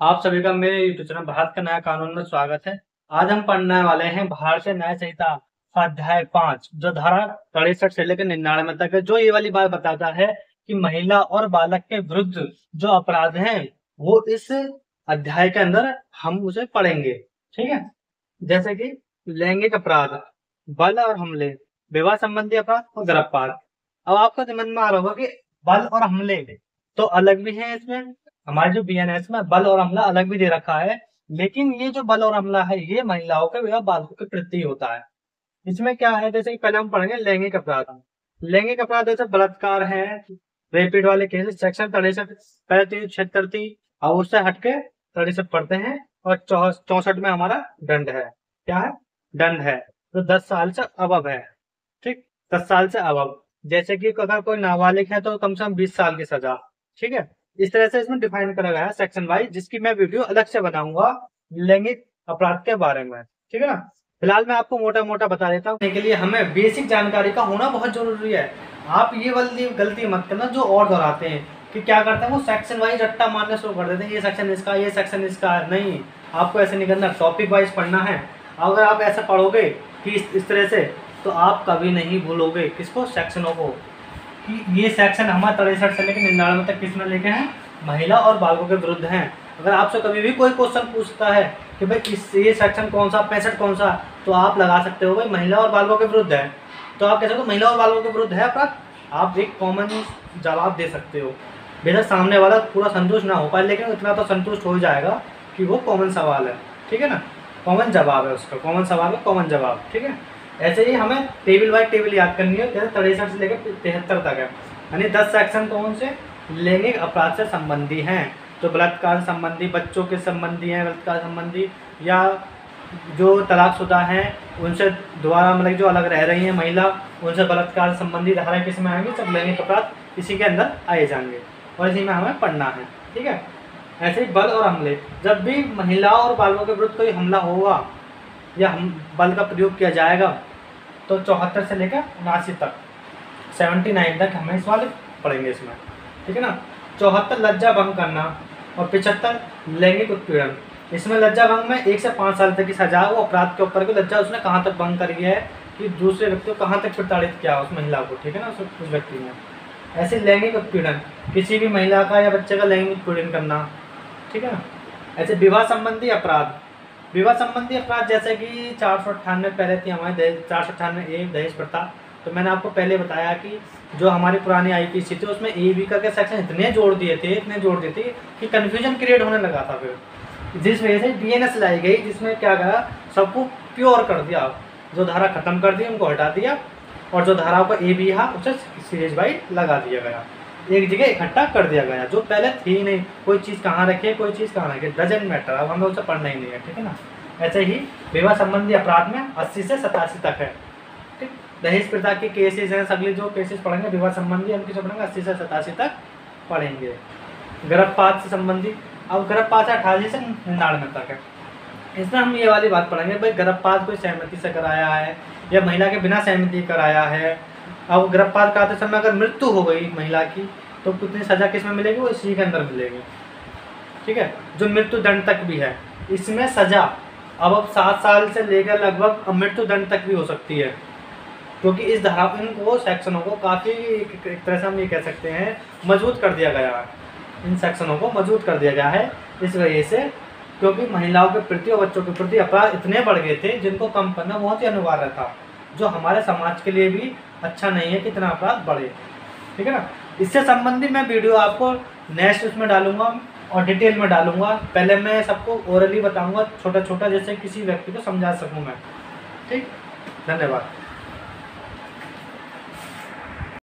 आप सभी का मेरे यूट्यूब चैनल भारत का नया कानून में स्वागत है। आज हम पढ़ने वाले हैं भारतीय न्याय संहिता अध्याय 5 जो धारा 63 से लेकर 99 तक है, जो ये वाली बात बताता है कि महिला और बालक के विरुद्ध जो अपराध हैं वो इस अध्याय के अंदर हम उसे पढ़ेंगे। ठीक है, जैसे कि लैंगिक अपराध, बल और हमले, विवाह संबंधी अपराध और गर्भपात। अब आपको समझ में आ रहा होगा कि बल और हमले तो अलग भी है। इसमें हमारे जो बीएनएस में बल और हमला अलग भी दे रखा है, लेकिन ये जो बल और हमला है ये महिलाओं के या बालकों के प्रति होता है। इसमें क्या है, जैसे कि पहले हम पढ़ेंगे लैंगिक अपराध। लैंगिक अपराध जैसे बलात्कार है, रेपिड वाले केस सेक्शन 63 पहले 76 और उससे हटके 63 पढ़ते हैं। और 64 में हमारा दंड है। क्या है? दंड है तो 10 साल से अबव है। ठीक, 10 साल से अबव। जैसे कि अगर कोई नाबालिग है तो कम से कम 20 साल की सजा। ठीक है, इस तरह से इसमें डिफाइन करा गया है सेक्शन वाइज, जिसकी मैं वीडियो अलग से बनाऊंगा लैंगिक अपराध के बारे में। ठीक है ना, फिलहाल मैं आपको मोटा मोटा बता देता हूँ। के लिए हमें बेसिक जानकारी का होना बहुत जरूरी है। आप ये वाली गलती मत करना जो और दोहराते हैं कि क्या करते हैं वो सेक्शन वाइज रट्टा मारना शुरू कर देते हैं, ये सेक्शन इसका, ये सेक्शन इसका। नहीं, आपको ऐसे नहीं करना, टॉपिक वाइज पढ़ना है। अगर आप ऐसा पढ़ोगे कि इस तरह से तो आप कभी नहीं भूलोगे किसको, सेक्शनों को, कि ये सेक्शन हमारे 63 से लेकर 99 तक किसमें लेके हैं, महिला और बालकों के विरुद्ध हैं। अगर आपसे कभी भी कोई क्वेश्चन पूछता है कि भाई ये सेक्शन कौन सा, 65 कौन सा, तो आप लगा सकते हो भाई महिला और बालकों के विरुद्ध है। तो आप कह सकते हो महिला और बालकों के विरुद्ध है अपराध, आप एक कॉमन जवाब दे सकते हो। बेशक सामने वाला पूरा संतुष्ट ना हो पाए, लेकिन इतना तो संतुष्ट हो जाएगा कि वो कॉमन सवाल है। ठीक है ना, कॉमन जवाब है उसका, कॉमन सवाल है कॉमन जवाब। ठीक है, ऐसे ही हमें टेबल बाय टेबल याद करनी है। जैसे 63 से लेकर 73 तक है, यानी 10 सेक्शन कौन से लैंगिक अपराध से संबंधी हैं। तो बलात्कार संबंधी, बच्चों के संबंधी हैं, बलात्कार संबंधी, या जो तलाकशुदा हैं उनसे दोबारा मतलब जो अलग रह रही हैं महिला, उनसे बलात्कार संबंधी धाराएं किस में आएंगी, सब लैंगिक अपराध इसी के अंदर आए जाएंगे और इसी में हमें पढ़ना है। ठीक है, ऐसे ही बल और हमले, जब भी महिला और बालकों के विरुद्ध कोई हमला होगा या हम बल का प्रयोग किया जाएगा तो 74 से लेकर 79 तक, 79 तक हमें इस वाले पढ़ेंगे इसमें। ठीक है ना, 74 लज्जा भंग करना और 75 लैंगिक उत्पीड़न। इसमें लज्जा भंग में 1 से 5 साल तक की सजा, वो अपराध के ऊपर की लज्जा उसने कहाँ तक भंग करी है कि दूसरे व्यक्ति को कहाँ तक प्रताड़ित किया उस महिला को। ठीक है ना, उस व्यक्ति ने। ऐसे लैंगिक उत्पीड़न, किसी भी महिला का या बच्चे का लैंगिक उत्पीड़न करना। ठीक है ना, ऐसे विवाह संबंधी अपराध, विवाह संबंधी अपराध जैसे कि 498 पहले थी हमारे 498 दहेज प्रथा। तो मैंने आपको पहले बताया कि जो हमारी पुरानी आईपीसी थी उसमें ए बी करके सेक्शन इतने जोड़ दिए थे कि कन्फ्यूजन क्रिएट होने लगा था। फिर जिस वजह से बीएनएस लाई गई, जिसमें क्या करा, सबको प्योर कर दिया, जो धारा खत्म कर दी उनको हटा दिया और जो धाराओं का ए बी था उसे सीरीज वाइज लगा दिया गया, एक जगह इकट्ठा कर दिया गया, जो पहले थी नहीं। कोई चीज़ कहाँ रखी, कोई चीज़ कहाँ रखी, डजंट मैटर, अब हमें उसे पढ़ना ही नहीं है। ठीक है ना, ऐसे ही विवाह संबंधी अपराध में 80 से 87 तक है। ठीक, दहेज प्रथा के केसेस हैं, अगले जो केसेस पढ़ेंगे विवाह संबंधी उनकी जो पढ़ेंगे 80 से 87 तक पढ़ेंगे। गर्भपात से संबंधी, अब गर्भपात 88 से 99 तक है। इसमें हम ये वाली बात पढ़ेंगे, भाई गर्भपात कोई सहमति से कराया है या महिला के बिना सहमति कराया है। अब गर्भपात कराते समय अगर मृत्यु हो गई महिला की तो कितनी सजा किस में मिलेगी, वो इसी के अंदर मिलेगी। ठीक है, जो मृत्यु दंड तक भी है, इसमें सजा अब 7 साल से लेकर लगभग मृत्यु दंड तक भी हो सकती है, क्योंकि इस धारा इनको सेक्शनों को काफ़ी एक तरह से हम ये कह सकते हैं मजबूत कर दिया गया है। इन सेक्शनों को मजबूत कर दिया गया है इस वजह से, क्योंकि महिलाओं के प्रति और बच्चों के प्रति अपराध इतने बढ़ गए थे जिनको कम करना बहुत ही अनिवार्य था, जो हमारे समाज के लिए भी अच्छा नहीं है कि इतना अपराध बढ़े। ठीक है ना, इससे संबंधित मैं वीडियो आपको नेक्स्ट उसमें डालूंगा और डिटेल में डालूंगा। पहले मैं सबको ओरली बताऊंगा छोटा छोटा, जैसे किसी व्यक्ति को समझा सकूं मैं। ठीक, धन्यवाद।